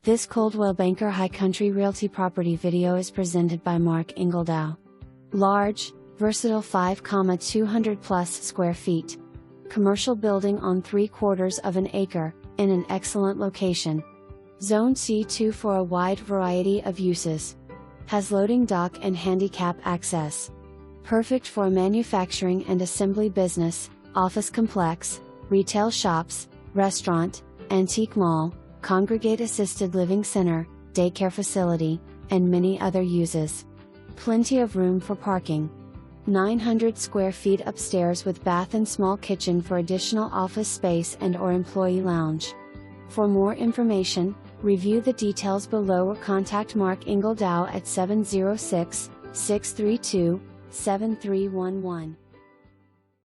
This Coldwell Banker High Country Realty property video is presented by Mark Engledow. Large, versatile 5,200 plus square feet. Commercial building on 3/4 of an acre, in an excellent location. Zone C2 for a wide variety of uses. Has loading dock and handicap access. Perfect for a manufacturing and assembly business, office complex, retail shops, restaurant, antique mall, congregate assisted living center, daycare facility, and many other uses. Plenty of room for parking. 900 square feet upstairs with bath and small kitchen for additional office space and/or employee lounge. For more information, review the details below or contact Mark Engledow at 706-632-7311.